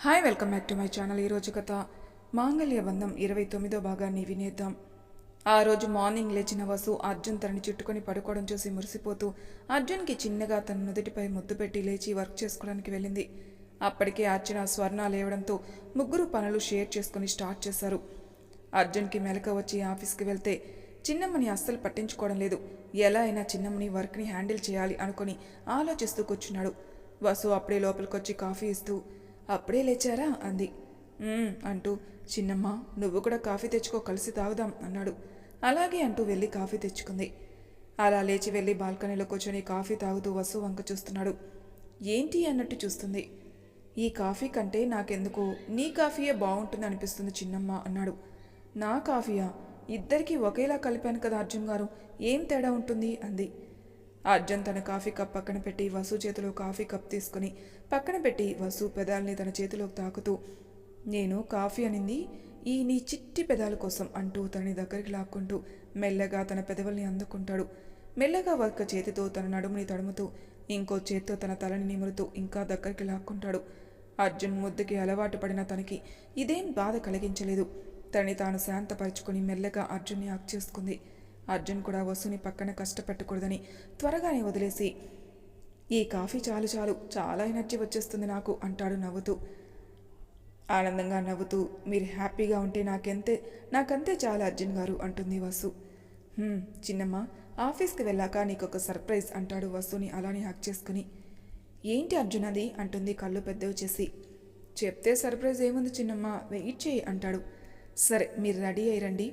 Hi welcome back to my channel. ఈరోజు కథ మాంగళ్య బంధం 29వ భాగాన్ని వినేద్దాం. ఆ రోజు మార్నింగ్ లేచిన వసు అర్జున్ తనని చుట్టుకొని పడుకోవడం చూసి మురిసిపోతూ అర్జున్కి చిన్నగా తన నుదుటిపై ముద్దు పెట్టి లేచి వర్క్ చేసుకోవడానికి వెళ్ళింది. అప్పటికే అర్చన స్వర్ణ లేవడంతో ముగ్గురు పనులు షేర్ చేసుకుని స్టార్ట్ చేశారు. అర్జున్కి మెలక వచ్చి ఆఫీస్కి వెళ్తే చిన్నమ్మని అస్సలు పట్టించుకోవడం లేదు. ఎలా అయినా చిన్నమ్మని వర్క్ని హ్యాండిల్ చేయాలి అనుకుని ఆలోచిస్తూ కూర్చున్నాడు. వసు అప్పుడే లోపలికొచ్చి కాఫీ ఇస్తూ అప్పుడే లేచారా అంది. అంటూ చిన్నమ్మ నువ్వు కూడా కాఫీ తెచ్చుకో, కలిసి తాగుదాం అన్నాడు. అలాగే అంటూ వెళ్ళి కాఫీ తెచ్చుకుంది. అలా లేచి వెళ్ళి బాల్కనీలో కూర్చొని కాఫీ తాగుతూ వసు వంక చూస్తున్నాడు. ఏంటి అన్నట్టు చూస్తుంది. ఈ కాఫీ కంటే నాకెందుకు నీ కాఫీయే బాగుంటుంది అనిపిస్తుంది చిన్నమ్మ అన్నాడు. నా కాఫీయా? ఇద్దరికీ ఒకేలా కలిపాను కదా అర్జున్ గారు, ఏం తేడా ఉంటుంది అంది. అర్జున్ తన కాఫీ కప్ పక్కన పెట్టి వసు చేతిలో కాఫీ కప్ తీసుకుని పక్కన పెట్టి వసు పెదాల్ని తన చేతిలోకి తాకుతూ నేను కాఫీ అనింది ఈ నీ చిట్టి పెదాల కోసం అంటూ తనని దగ్గరికి లాక్కుంటూ మెల్లగా తన పెదవుల్ని అందుకుంటాడు. మెల్లగా ఒక్క చేతితో తన నడుముని తడుముతూ ఇంకో చేత్తో తన తలని నిమురుతూ ఇంకా దగ్గరికి లాక్కుంటాడు. అర్జున్ ముద్దుకి అలవాటు పడిన తనకి ఇదేం బాధ కలిగించలేదు. తనని తాను శాంతపరుచుకుని మెల్లగా అర్జున్ని హక్ చేసుకుంది. అర్జున్ కూడా వసుని పక్కన కష్టపెట్టకూడదని త్వరగానే వదిలేసి ఈ కాఫీ చాలు చాలు, చాలా ఎనర్జీ వచ్చేస్తుంది నాకు అంటాడు నవ్వుతూ. ఆనందంగా నవ్వుతూ మీరు హ్యాపీగా ఉంటే నాకంతే చాలా అర్జున్ గారు అంటుంది వసు. చిన్నమ్మ ఆఫీస్కి వెళ్ళాక నీకొక సర్ప్రైజ్ అంటాడు వసుని అలానే హక్ చేసుకుని. ఏంటి అర్జున్ అది అంటుంది కళ్ళు పెద్దవి చేసి. చెప్తే సర్ప్రైజ్ ఏముంది చిన్నమ్మ, వెయిట్ చేయి అంటాడు. సరే మీరు రెడీ అయ్యండి.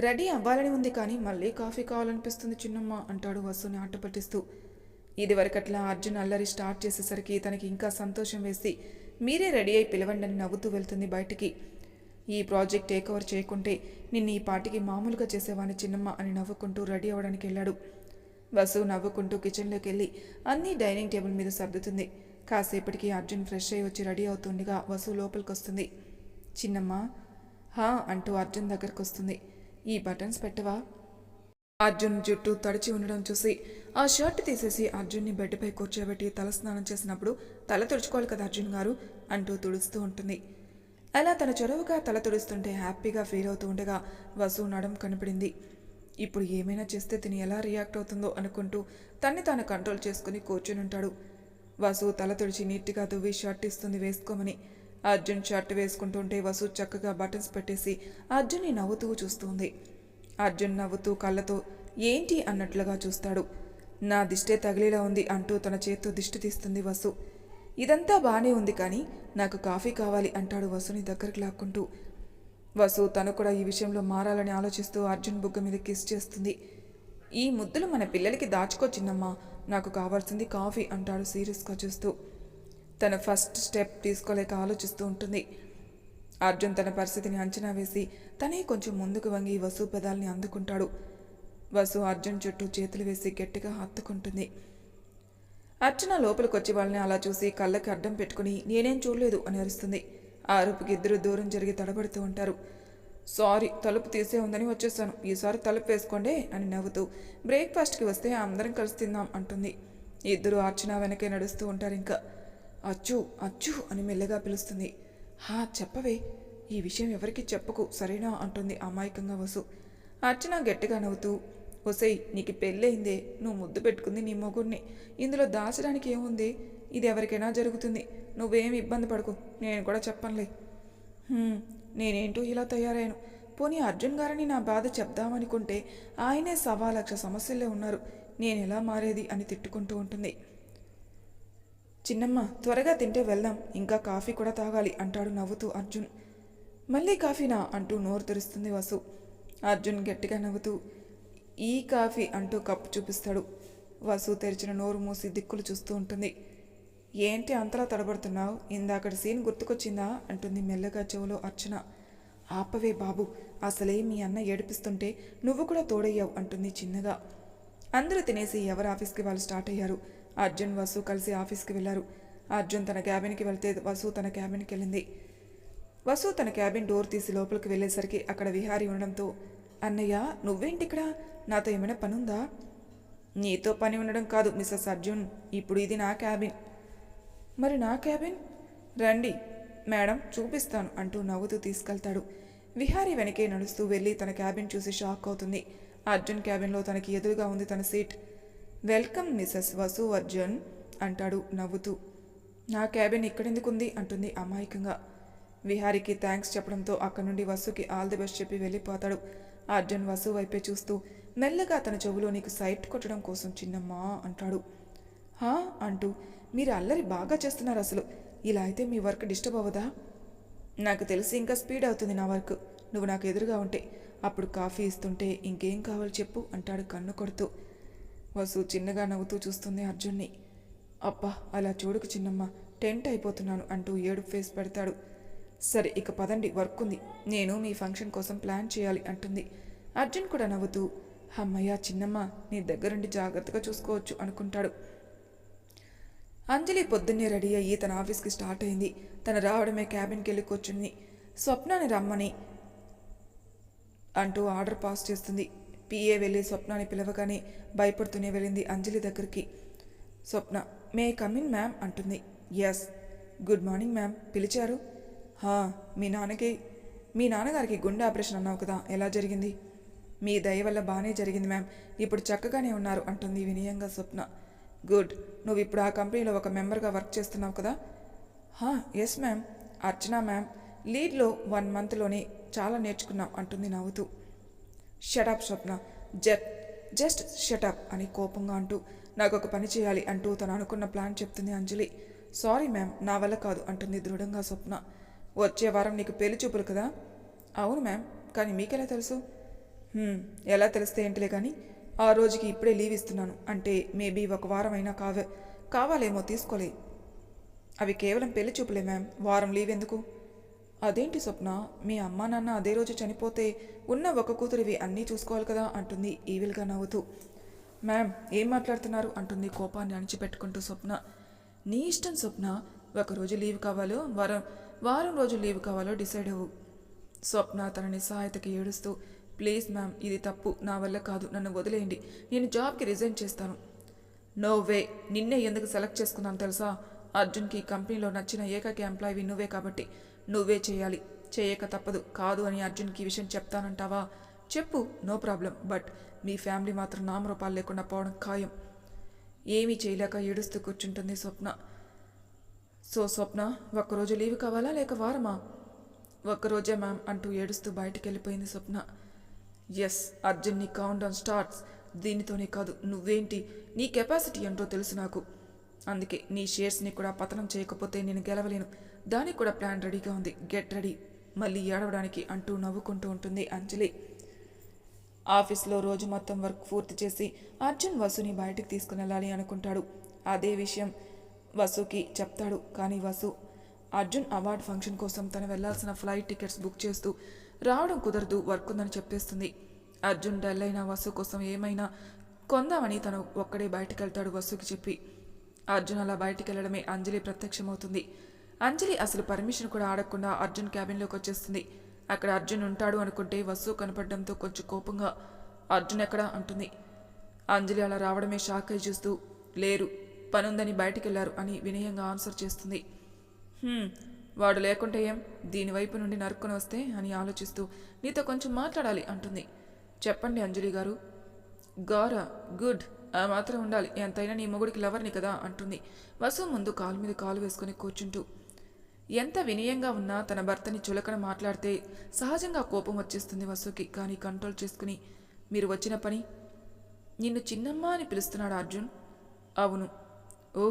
రెడీ అవ్వాలని ఉంది కానీ మళ్ళీ కాఫీ కావాలనిపిస్తుంది చిన్నమ్మ అంటాడు వసుని ఆట పట్టిస్తూ. ఇదివరకట్లా అర్జున్ అల్లరి స్టార్ట్ చేసేసరికి తనకి ఇంకా సంతోషం వేసి మీరే రెడీ అయి పిలవండి అని నవ్వుతూ వెళ్తుంది బయటికి. ఈ ప్రాజెక్ట్ టేక్ ఓవర్ చేయకుంటే నిన్ను ఈ పాటికి మామూలుగా చేసేవాని చిన్నమ్మ అని నవ్వుకుంటూ రెడీ అవ్వడానికి వెళ్ళాడు. వసు నవ్వుకుంటూ కిచెన్లోకి వెళ్ళి అన్నీ డైనింగ్ టేబుల్ మీద సర్దుతుంది. కాసేపటికి అర్జున్ ఫ్రెష్ అయ్యి వచ్చి రెడీ అవుతుండగా వసు లోపలికి వస్తుంది. చిన్నమ్మ హా అంటూ అర్జున్ దగ్గరకు వస్తుంది. ఈ బటన్స్ పెట్టవా? అర్జున్ జుట్టు తడిచి ఉండడం చూసి ఆ షర్ట్ తీసేసి అర్జున్ని బెడ్పై కూర్చోబెట్టి తలస్నానం చేసినప్పుడు తల తుడుచుకోవాలి కదా అర్జున్ గారు అంటూ తుడుస్తూ ఉంటుంది. అలా తన చొరవగా తల తుడుస్తుంటే హ్యాపీగా ఫీల్ అవుతూ ఉండగా వసు నడం కనపడింది. ఇప్పుడు ఏమైనా చేస్తే తిని ఎలా రియాక్ట్ అవుతుందో అనుకుంటూ తన్ని తాను కంట్రోల్ చేసుకుని కూర్చుని ఉంటాడు. వసు తల తుడిచి నీట్గా దువ్వి షర్ట్ ఇస్తుంది వేసుకోమని. అర్జున్ షర్ట్ వేసుకుంటుంటే వసు చక్కగా బటన్స్ పెట్టేసి అర్జున్ని నవ్వుతూ చూస్తుంది. అర్జున్ నవ్వుతూ కళ్ళతో ఏంటి అన్నట్లుగా చూస్తాడు. నా దిష్టే తగిలేలా ఉంది అంటూ తన చేత్తో దిష్టి తీస్తుంది వసు. ఇదంతా బాగానే ఉంది కానీ నాకు కాఫీ కావాలి అంటాడు వసుని దగ్గరికి లాక్కుంటూ. వసు తను కూడా ఈ విషయంలో మారాలని ఆలోచిస్తూ అర్జున్ బుగ్గ మీద కిస్ చేస్తుంది. ఈ ముద్దులు మన పిల్లలకి దాచుకో చిన్నమ్మా, నాకు కావాల్సింది కాఫీ అంటాడు సీరియస్గా చూస్తూ. తన ఫస్ట్ స్టెప్ తీసుకోలేక ఆలోచిస్తూ ఉంటుంది. అర్జున్ తన పరిస్థితిని అంచనా వేసి తనే కొంచెం ముందుకు వంగి వసు పెదాల్ని అందుకుంటాడు. వసు అర్జున్ చుట్టూ చేతులు వేసి గట్టిగా హత్తుకుంటుంది. అర్చన లోపలికొచ్చి వాళ్ళని అలా చూసి కళ్ళకి అడ్డం పెట్టుకుని నేనేం చూడలేదు అని అరుస్తుంది. ఆ అరుపుకి ఇద్దరు దూరం జరిగి తడబడుతూ ఉంటారు. సారీ, తలుపు తీసే ఉందని వచ్చేసాను, ఈసారి తలుపు వేసుకోండి అని నవ్వుతూ బ్రేక్ఫాస్ట్కి వస్తే అందరం కలిసి తిందాం అంటుంది. ఇద్దరు అర్చన వెనకే నడుస్తూ ఉంటారు. ఇంకా అచ్చు అచ్చు అని మెల్లగా పిలుస్తుంది. చెప్పవే, ఈ విషయం ఎవరికి చెప్పకు సరేనా అంటుంది అమాయకంగా వసు. అర్చన గట్టిగా నవ్వుతూ ఒసై నీకు పెళ్ళయిందే, నువ్వు ముద్దు పెట్టుకుంది నీ మొగుడిని, ఇందులో దాచడానికి ఏముంది, ఇది ఎవరికైనా జరుగుతుంది, నువ్వేమి ఇబ్బంది పడకు, నేను కూడా చెప్పనులే. నేనేంటో ఇలా తయారాను, పోనీ అర్జున్ గారిని నా బాధ చెప్దామనుకుంటే ఆయనే 1,00,000 సమస్యల్లో ఉన్నారు, నేను ఎలా మారేది అని తిట్టుకుంటూ ఉంటుంది. చిన్నమ్మ త్వరగా తింటే వెళ్దాం, ఇంకా కాఫీ కూడా తాగాలి అంటాడు నవ్వుతూ అర్జున్. మళ్ళీ కాఫీనా అంటూ నోరు తెరుస్తుంది వసు. అర్జున్ గట్టిగా నవ్వుతూ ఈ కాఫీ అంటూ కప్పు చూపిస్తాడు. వసు తెరిచిన నోరు మూసి దిక్కులు చూస్తూ ఉంటుంది. ఏంటి అంతలా తడబడుతున్నావు, ఇందాకటి సీన్ గుర్తుకొచ్చిందా అంటుంది మెల్లగా చెవులో అర్చన. ఆపవే బాబు, అసలే మీ అన్న ఏడిపిస్తుంటే నువ్వు కూడా తోడయ్యావు అంటుంది చిన్నగా. అందరూ తినేసి ఎవరు ఆఫీస్కి వాళ్ళు స్టార్ట్ అయ్యారు. అర్జున్ వసు కలిసి ఆఫీస్కి వెళ్ళారు. అర్జున్ తన క్యాబిన్కి వెళ్తే వసు తన క్యాబిన్కి వెళ్ళింది. వసు తన క్యాబిన్ డోర్ తీసి లోపలికి వెళ్ళేసరికి అక్కడ విహారీ ఉండడంతో అన్నయ్య నువ్వేంటి ఇక్కడ, నాతో ఏమైనా పనుందా? నీతో పని ఉండడం కాదు మిస్సెస్ అర్జున్, ఇప్పుడు ఇది నా క్యాబిన్. మరి నా క్యాబిన్? రండి, మేడం చూపిస్తాను అంటూ నవ్వుతూ తీసుకెళ్తాడు. విహారీ వెనకే నడుస్తూ వెళ్ళి తన క్యాబిన్ చూసి షాక్ అవుతుంది. అర్జున్ క్యాబిన్లో తనకి ఎదురుగా ఉంది తన seat. Welcome Mrs Vasu Arjun అంటాడు నవ్వుతూ. నా క్యాబిన్ ఇక్కడెందుకుంది అంటుంది అమాయకంగా. విహారీకి థ్యాంక్స్ చెప్పడంతో అక్కడి నుండి వసుకి ఆల్ ది బెస్ట్ చెప్పి వెళ్ళిపోతాడు. అర్జున్ వసు వైపే చూస్తూ మెల్లగా తన చెవులో నీకు సైట్ కొట్టడం కోసం చిన్నమ్మా అంటాడు. హా అంటూ మీరు అల్లరి బాగా చేస్తున్నారు అసలు. ఇలా అయితే మీ వర్క్ డిస్టర్బ్ అవ్వదా? నాకు తెలిసి ఇంకా స్పీడ్ అవుతుంది నా వర్క్. నువ్వు నాకు ఎదురుగా ఉంటే అప్పుడు కాఫీ ఇస్తుంటే ఇంకేం కావాలి చెప్పు అంటాడు కన్ను కొడుతూ. వసు చిన్నగా నవ్వుతూ చూస్తుంది అర్జున్ని. అబ్బా అలా చూడకు చిన్నమ్మ, టెంట్ అయిపోతున్నాను అంటూ ఏడు ఫేస్ పెడతాడు. సరే ఇక పదండి, వర్క్ ఉంది, నేను మీ ఫంక్షన్ కోసం ప్లాన్ చేయాలి అంటుంది. అర్జున్ కూడా నవ్వుతూ అమ్మయ్య చిన్నమ్మ నీ దగ్గరుండి జాగ్రత్తగా చూసుకోవచ్చు అనుకుంటాడు. అంజలి పొద్దున్నే రెడీ అయ్యి తన ఆఫీస్కి స్టార్ట్ అయింది. తను రావడమే క్యాబిన్కి వెళ్ళి కూర్చుని స్వప్నాని రమ్మని అంటూ ఆర్డర్ పాస్ చేస్తుంది. పిఏ వెళ్ళి స్వప్నాని పిలవగానే భయపడుతూనే వెళ్ళింది అంజలి దగ్గరికి. స్వప్న మే కమిన్ మ్యామ్ అంటుంది. ఎస్ గుడ్ మార్నింగ్ మ్యామ్, పిలిచారు? మీ నాన్నగారికి గుండె ఆపరేషన్ అన్నావు కదా, ఎలా జరిగింది? మీ దయ వల్ల బాగానే జరిగింది మ్యామ్, ఇప్పుడు చక్కగానే ఉన్నారు అంటుంది వినయంగా స్వప్న. గుడ్, నువ్వు ఇప్పుడు ఆ కంపెనీలో ఒక మెంబర్గా వర్క్ చేస్తున్నావు కదా? Yes ma'am. అర్చన మ్యామ్ లీడ్లో 1 మంత్లోనే చాలా నేర్చుకున్నాం అంటుంది నవ్వుతూ. షటప్ స్వప్న, జస్ట్ షటప్ అని కోపంగా అంటూ నాకు ఒక పని చేయాలి అంటూ తను అనుకున్న ప్లాన్ చెప్తుంది అంజలి. సారీ మ్యామ్, నా వల్ల కాదు అంటుంది దృఢంగా స్వప్న. వచ్చే వారం నీకు పెళ్లి చూపులు కదా? అవును మ్యామ్, కానీ మీకెలా తెలుసు? ఎలా తెలిస్తే ఏంటిలే కానీ ఆ రోజుకి ఇప్పుడే లీవ్ ఇస్తున్నాను అంటే మేబీ 1 వారం అయినా కావాలేమో తీసుకోలే. అవి కేవలం పెళ్లి చూపులే మ్యామ్, వారం లీవ్ ఎందుకు? అదేంటి స్వప్న, మీ అమ్మా నాన్న అదే రోజు చనిపోతే ఉన్న ఒక కూతురివి అన్నీ చూసుకోవాలి కదా అంటుంది ఈవిల్గా నవ్వుతూ. మ్యామ్ ఏం మాట్లాడుతున్నారు అంటుంది కోపాన్ని అణిచిపెట్టుకుంటూ స్వప్న. నీ ఇష్టం స్వప్న, 1 రోజు లీవ్ కావాలో వారం రోజు లీవ్ కావాలో డిసైడ్ అవ్వు. స్వప్న తన నిస్సహాయతకి ఏడుస్తూ ప్లీజ్ మ్యామ్ ఇది తప్పు, నా వల్ల కాదు, నన్ను వదిలేయండి, నేను జాబ్కి రిజైన్ చేస్తాను. నో వే, నిన్నే ఎందుకు సెలెక్ట్ చేసుకున్నాను తెలుసా? అర్జున్కి కంపెనీలో నచ్చిన ఏకైక ఎంప్లాయీ నువ్వే కాబట్టి నువ్వే చేయాలి, చేయక తప్పదు. కాదు అని అర్జున్కి ఈ విషయం చెప్తానంటావా? చెప్పు, నో ప్రాబ్లం, బట్ మీ ఫ్యామిలీ మాత్రం నామరూపాలు లేకుండా పోవడం ఖాయం. ఏమీ చేయలేక ఏడుస్తూ కూర్చుంటుంది స్వప్న. సో స్వప్న, 1 రోజు లీవ్ కావాలా లేక వారమా? 1 రోజే మ్యామ్ అంటూ ఏడుస్తూ బయటికి వెళ్ళిపోయింది స్వప్న. ఎస్, అర్జున్ని కౌంట్ డౌన్ స్టార్ట్స్. దీనితోనే కాదు, నువ్వేంటి, నీ కెపాసిటీ ఏంటో తెలుసు నాకు. అందుకే నీ షేర్స్ని కూడా పతనం చేయకపోతే నేను గెలవలేను. దానికి కూడా ప్లాన్ రెడీగా ఉంది, గెట్ రెడీ. మళ్ళీ ఏడవడానికి అంటూ నవ్వుకుంటూ ఉంటుంది అంజలి. ఆఫీస్లో రోజు మొత్తం వర్క్ పూర్తి చేసి అర్జున్ వసుని బయటికి తీసుకుని వెళ్ళాలి అనుకుంటాడు. అదే విషయం వసుకి చెప్తాడు. కానీ వసు అర్జున్ అవార్డ్ ఫంక్షన్ కోసం తను వెళ్లాల్సిన ఫ్లైట్ టికెట్స్ బుక్ చేస్తూ రావడం కుదరదు, వర్క్ ఉందని చెప్పేస్తుంది. అర్జున్ డల్ అయిన వసు కోసం ఏమైనా కొందామని తను ఒక్కడే బయటికి వెళ్తాడు వసుకి చెప్పి. అర్జున్ అలా బయటికి వెళ్ళడమే అంజలి ప్రత్యక్షమవుతుంది. అంజలి అసలు పర్మిషన్ కూడా అడగకుండా అర్జున్ క్యాబిన్లోకి వచ్చేస్తుంది. అక్కడ అర్జున్ ఉంటాడు అనుకుంటే వసు కనపడడంతో కొంచెం కోపంగా అర్జున్ ఎక్కడా అంటుంది. అంజలి అలా రావడమే షాక్ అయి చూస్తూ లేరు, పనుందని బయటికి వెళ్ళారు అని వినయంగా ఆన్సర్ చేస్తుంది. వాడు లేకుంటే ఏం, దీనివైపు నుండి నరుక్కొని వస్తే అని ఆలోచిస్తూ నీతో కొంచెం మాట్లాడాలి అంటుంది. చెప్పండి అంజలి గారు. గారా, గుడ్, ఆ మాత్రం ఉండాలి, ఎంతైనా నీ మొగుడికి లవర్ని కదా అంటుంది వసు ముందు కాలు మీద కాలు వేసుకుని కూర్చుంటూ. ఎంత వినయంగా ఉన్నా తన భర్తని చులకన మాట్లాడితే సహజంగా కోపం వచ్చేస్తుంది వసుకి. కానీ కంట్రోల్ చేసుకుని మీరు వచ్చిన పని? నిన్ను చిన్నమ్మ అని పిలుస్తున్నాడు అర్జున్. అవును. ఓ,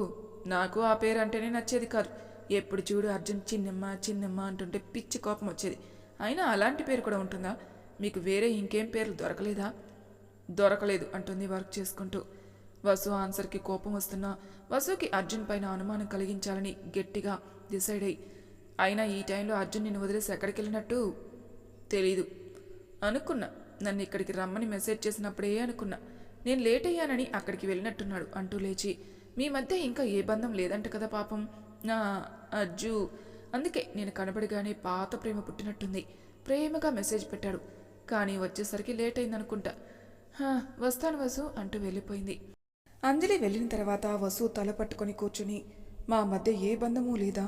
నాకు ఆ పేరు అంటేనే నచ్చేది కాదు. ఎప్పుడు చూడు అర్జున్ చిన్నమ్మ చిన్నమ్మ అంటుంటే పిచ్చి కోపం వచ్చేది. అయినా అలాంటి పేరు కూడా ఉంటుందా? మీకు వేరే ఇంకేం పేర్లు దొరకలేదా? దొరకలేదు అంటుంది వర్క్ చేసుకుంటూ. వసు ఆన్సర్కి కోపం వస్తున్నా వసుకి అర్జున్ పైన అనుమానం కలిగించాలని గట్టిగా డిసైడ్ అయ్యి, అయినా ఈ టైంలో అర్జున్ నిన్ను వదిలేసి ఎక్కడికి వెళ్ళినట్టు? తెలీదు. అనుకున్నా, నన్ను ఇక్కడికి రమ్మని మెసేజ్ చేసినప్పుడే అనుకున్నా. నేను లేట్ అయ్యానని అక్కడికి వెళ్ళినట్టున్నాడు అంటూ లేచి, మీ మధ్య ఇంకా ఏ బంధం లేదంట కదా పాపం నా అజ్జు. అందుకే నేను కనబడిగానే పాత ప్రేమ పుట్టినట్టుంది. ప్రేమగా మెసేజ్ పెట్టాడు, కానీ వచ్చేసరికి లేట్ అయిందనుకుంటా. వస్తాను వసు అంటూ వెళ్ళిపోయింది. అంజలి వెళ్ళిన తర్వాత వసు తల పట్టుకొని కూర్చుని, మా మధ్య ఏ బంధమూ లేదా,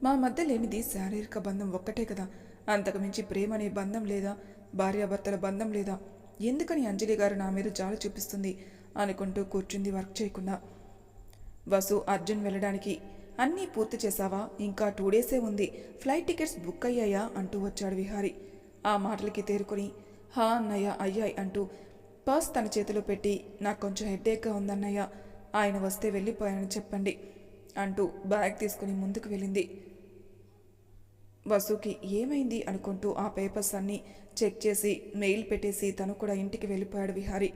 మా మధ్య లేనిది శారీరక బంధం ఒక్కటే కదా, అంతకుమించి ప్రేమ అనే బంధం లేదా, భార్యాభర్తల బంధం లేదా. ఎందుకని అంజలి గారు నా మీద జాలి చూపిస్తుంది అనుకుంటూ కూర్చుంది వర్క్ చేయకుండా. వసు, అర్జున్ వెళ్ళడానికి అన్నీ పూర్తి చేశావా? ఇంకా 2 డేసే ఉంది, ఫ్లైట్ టికెట్స్ బుక్ అయ్యాయా అంటూ వచ్చాడు విహారి. ఆ మాటలకి తేరుకొని హా అన్నయ్య అయ్యాయి అంటూ పర్స్ తన చేతిలో పెట్టి, నాకు కొంచెం హెడ్ఏక్గా ఉందన్నయ్య, ఆయన వస్తే వెళ్ళిపోయానని చెప్పండి అంటూ బ్యాగ్ తీసుకుని ముందుకు వెళ్ళింది. వసుకి ఏమైంది అనుకుంటూ ఆ పేపర్స్ అన్నీ చెక్ చేసి మెయిల్ పెట్టేసి తను కూడా ఇంటికి వెళ్ళిపోయాడు విహారి.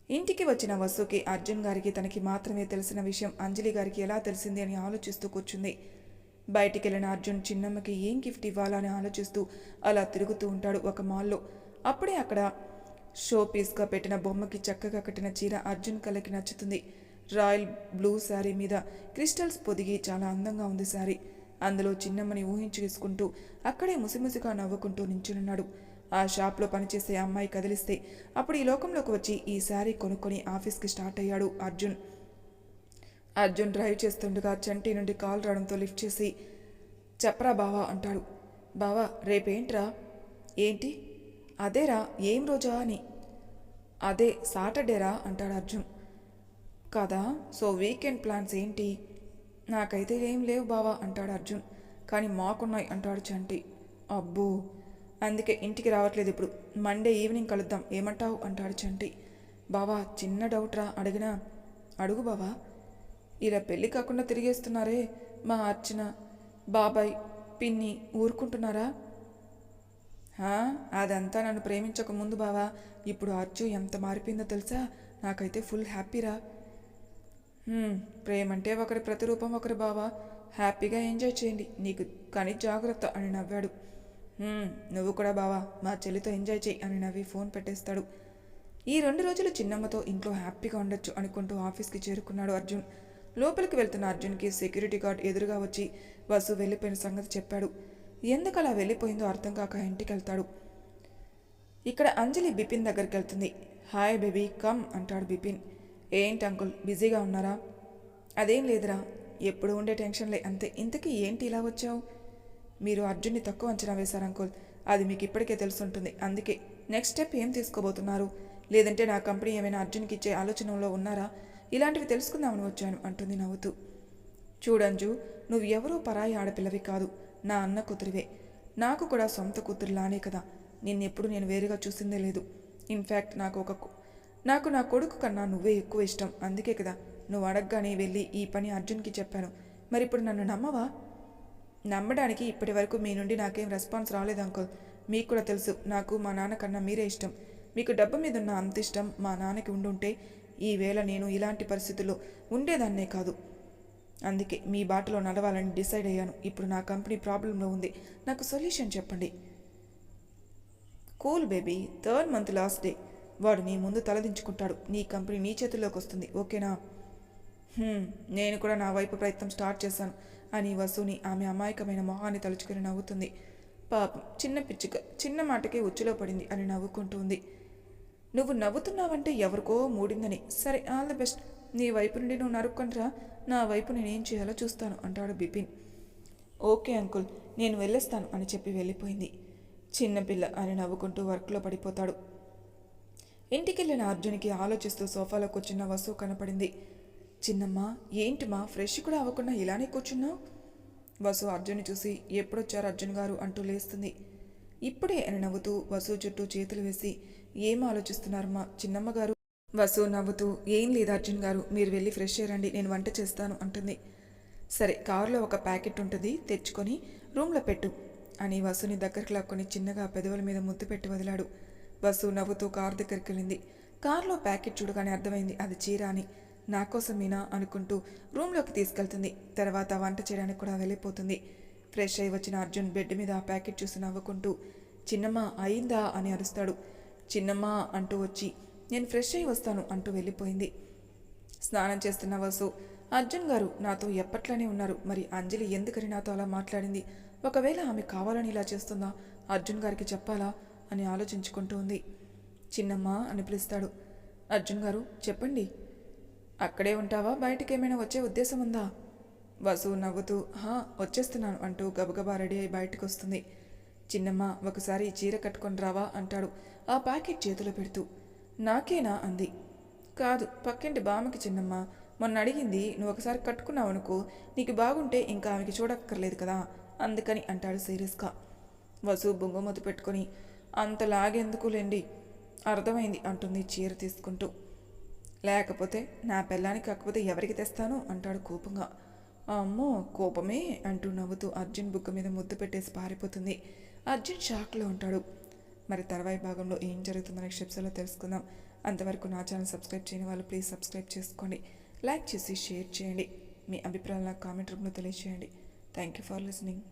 ఇంటికి వచ్చిన వసుకి అర్జున్ గారికి తనకి మాత్రమే తెలిసిన విషయం అంజలి గారికి ఎలా తెలిసింది అని ఆలోచిస్తూ కూర్చుంది. బయటికి వెళ్ళిన అర్జున్ చిన్నమ్మకి ఏం గిఫ్ట్ ఇవ్వాలని ఆలోచిస్తూ అలా తిరుగుతూ ఉంటాడు ఒక మాల్లో. అప్పుడే అక్కడ షో పీస్గా పెట్టిన బొమ్మకి చక్కగా కట్టిన చీర అర్జున్ కళ్ళకి నచ్చుతుంది. రాయల్ బ్లూ శారీ మీద క్రిస్టల్స్ పొదిగి చాలా అందంగా ఉంది శారీ. అందులో చిన్నమ్మని ఊహించుకుంటూ అక్కడే ముసిముసిగా నవ్వుకుంటూ నించునున్నాడు. ఆ షాప్లో పనిచేసే అమ్మాయి కదిలిస్తే అప్పుడు ఈ లోకంలోకి వచ్చి ఈ శారీ కొనుక్కొని ఆఫీస్కి స్టార్ట్ అయ్యాడు అర్జున్. అర్జున్ డ్రైవ్ చేస్తుండగా చంటి నుండి కాల్ రావడంతో లిఫ్ట్ చేసి, చెప్పరా బావా అంటాడు. బావా రేపేంట్రా? ఏంటి? అదేరా, ఏం రోజా అని. అదే సాటర్డేరా అంటాడు అర్జున్. కదా, సో వీకెండ్ ప్లాన్స్ ఏంటి? నాకైతే ఏం లేవు బావా అంటాడు అర్జున్. కానీ మాకున్నాయి అంటాడు చంటి. అబ్బో, అందుకే ఇంటికి రావట్లేదు ఇప్పుడు, మండే ఈవినింగ్ కలుద్దాం, ఏమంటావు అంటాడు చంటి. బావా చిన్న డౌట్ రా, అడిగినా? అడుగు బావా. ఇలా పెళ్ళి కాకుండా తిరిగేస్తున్నారే మా అర్చన, బాబాయ్, పిన్ని ఊరుకుంటున్నారా? అదంతా నన్ను ప్రేమించక ముందు బావా, ఇప్పుడు అర్జు ఎంత మారిపోయిందో తెలుసా? నాకైతే ఫుల్ హ్యాపీరా. ప్రేమంటే ఒకరి ప్రతిరూపం ఒకరి బావా, హ్యాపీగా ఎంజాయ్ చేయండి, నీకు కానీ జాగ్రత్త అని నవ్వాడు. నువ్వు కూడా బావా మా చెల్లితో ఎంజాయ్ చేయి అని నవ్వి ఫోన్ పెట్టేస్తాడు. ఈ 2 రోజులు చిన్నమ్మతో ఇంట్లో హ్యాపీగా ఉండొచ్చు అనుకుంటూ ఆఫీస్కి చేరుకున్నాడు అర్జున్. లోపలికి వెళ్తున్న అర్జున్కి సెక్యూరిటీ గార్డ్ ఎదురుగా వచ్చి వసు వెళ్ళిపోయిన సంగతి చెప్పాడు. ఎందుకు అలా వెళ్ళిపోయిందో అర్థం కాక ఇంటికి వెళ్తాడు. ఇక్కడ అంజలి బిపిన్ దగ్గరికి వెళ్తుంది. హాయ్ బేబీ కమ్ అంటాడు బిపిన్. ఏంటి అంకుల్ బిజీగా ఉన్నారా? అదేం లేదురా, ఎప్పుడు ఉండే టెన్షన్లే అంతే. ఇంతకీ ఏంటి ఇలా వచ్చావు? మీరు అర్జున్ని తక్కువ అంచనా వేశారు అంకుల్, అది మీకు ఇప్పటికే తెలుసుంటుంది. అందుకే నెక్స్ట్ స్టెప్ ఏం తీసుకోబోతున్నారు? లేదంటే నా కంపెనీ ఏమైనా అర్జున్కి ఇచ్చే ఆలోచనలో ఉన్నారా? ఇలాంటివి తెలుసుకుందామని వచ్చాను అంటుంది నవ్వుతూ. చూడంజు, నువ్వు ఎవరో పరాయి ఆడపిల్లవి కాదు, నా అన్న కూతురివే. నాకు కూడా సొంత కూతురులానే కదా, నిన్నెప్పుడు నేను వేరుగా చూసిందే లేదు. ఇన్ఫ్యాక్ట్ నాకు నా కొడుకు కన్నా నువ్వే ఎక్కువ ఇష్టం. అందుకే కదా నువ్వు అడగగానే వెళ్ళి ఈ పని అర్జున్కి చెప్పాను. మరి ఇప్పుడు నన్ను నమ్మవా? నమ్మడానికి ఇప్పటి వరకు మీ నుండి నాకేం రెస్పాన్స్ రాలేదు అంకుల్. మీకు కూడా తెలుసు నాకు మా నాన్న కన్నా మీరే ఇష్టం. మీకు డబ్బు మీద ఉన్న అంత ఇష్టం మా నాన్నకి ఉండుంటే ఈవేళ నేను ఇలాంటి పరిస్థితుల్లో ఉండేదాన్నే కాదు. అందుకే మీ బాటలో నడవాలని డిసైడ్ అయ్యాను. ఇప్పుడు నా కంపెనీ ప్రాబ్లంలో ఉంది, నాకు సొల్యూషన్ చెప్పండి. Cool baby, 3rd month last day వాడు నీ ముందు తలదించుకుంటాడు. నీ కంపెనీ నీ చేతుల్లోకి వస్తుంది, ఓకేనా? నేను కూడా నా వైపు ప్రయత్నం స్టార్ట్ చేశాను అని వసుని ఆమె అమాయకమైన మొహాన్ని తలుచుకుని నవ్వుతుంది. పాపం చిన్న పిచ్చుక చిన్న మాటకే ఉచ్చులో పడింది అని నవ్వుకుంటూ ఉంది. నువ్వు నవ్వుతున్నావంటే ఎవరికో మూడిందని. సరే, ఆల్ ది బెస్ట్. నీ వైపు నుండి నువ్వు నరుక్కొనిరా, నా వైపు నేనేం చేయాలో చూస్తాను అంటాడు బిపిన్. ఓకే అంకుల్, నేను వెళ్ళేస్తాను అని చెప్పి వెళ్ళిపోయింది. చిన్నపిల్ల అని నవ్వుకుంటూ వర్క్లో పడిపోతాడు. ఇంటికెళ్ళిన అర్జున్కి ఆలోచిస్తూ సోఫాలో కూర్చున్న వసు కనపడింది. చిన్నమ్మా, ఏంటిమా ఫ్రెష్ కూడా అవ్వకుండా ఇలానే కూర్చున్నావు? వసు అర్జున్ని చూసి ఎప్పుడొచ్చారు అర్జున్ గారు అంటూ లేస్తుంది. ఇప్పుడే అని నవ్వుతూ వసు చుట్టూ చేతులు వేసి, ఏం ఆలోచిస్తున్నారమ్మా చిన్నమ్మ గారు? వసు నవ్వుతూ, ఏం లేదు అర్జున్ గారు, మీరు వెళ్ళి ఫ్రెష్ అయ్యండి, నేను వంట చేస్తాను అంటుంది. సరే, కారులో ఒక ప్యాకెట్ ఉంటుంది, తెచ్చుకొని రూమ్లో పెట్టు అని వసుని దగ్గరికి లాక్కొని చిన్నగా పెదవుల మీద ముద్దు పెట్టి వదిలాడు. వసు నవ్వుతూ కారు దగ్గరికి వెళ్ళింది. కారులో ప్యాకెట్ చూడగానే అర్థమైంది అది చీర అని. నా కోసమేనా అనుకుంటూ రూమ్లోకి తీసుకెళ్తుంది. తర్వాత వంట చేయడానికి కూడా వెళ్ళిపోతుంది. ఫ్రెష్ అయి వచ్చిన అర్జున్ బెడ్ మీద ఆ ప్యాకెట్ చూసి నవ్వుకుంటూ, చిన్నమ్మ అయిందా అని అరుస్తాడు. చిన్నమ్మ అంటూ వచ్చి, నేను ఫ్రెష్ అయి వస్తాను అంటూ వెళ్ళిపోయింది. స్నానం చేస్తున్న వసు, అర్జున్ గారు నాతో ఎప్పట్లానే ఉన్నారు, మరి అంజలి ఎందుకని నాతో అలా మాట్లాడింది? ఒకవేళ ఆమె కావాలని ఇలా చేస్తుందా? అర్జున్ గారికి చెప్పాలా అని ఆలోచించుకుంటూ ఉంది. చిన్నమ్మ అని పిలుస్తాడు. అర్జున్ గారు చెప్పండి. అక్కడే ఉంటావా? బయటికి ఏమైనా వచ్చే ఉద్దేశం ఉందా? వసు నవ్వుతూ వచ్చేస్తున్నాను అంటూ గబగబా రెడీ అయి బయటకు వస్తుంది. చిన్నమ్మ ఒకసారి ఈ చీర కట్టుకొని రావా అంటాడు ఆ ప్యాకెట్ చేతిలో పెడుతూ. నాకేనా అంది. కాదు, పక్కింటి బామ్మకి చిన్నమ్మ. మొన్న అడిగింది, నువ్వు ఒకసారి కట్టుకున్నావు అనుకో, నీకు బాగుంటే ఇంకా ఆమెకి చూడక్కర్లేదు కదా, అందుకని అంటాడు సీరియస్గా. వసు బొంగమూత పెట్టుకొని అంతలాగెందుకులేండి, అర్థమైంది అంటుంది చీర తీసుకుంటూ. లేకపోతే నా పెళ్ళానికి కాకపోతే ఎవరికి తెస్తాను అంటాడు కోపంగా. అమ్మో కోపమే అంటూ నవ్వుతూ అర్జున్ బుగ్గ మీద ముద్దు పెట్టేసి పారిపోతుంది. అర్జున్ షాక్లో ఉంటాడు. మరి తర్వాయి భాగంలో ఏం జరుగుతుందో నెక్స్ట్ ఎపిసోడ్లో తెలుసుకుందాం. అంతవరకు నా ఛానల్ సబ్స్క్రైబ్ చేయని వాళ్ళు ప్లీజ్ సబ్స్క్రైబ్ చేసుకోండి, లైక్ చేసి షేర్ చేయండి, మీ అభిప్రాయాలు నాకు కామెంట్ రూపంలో తెలియజేయండి. Thank you for listening.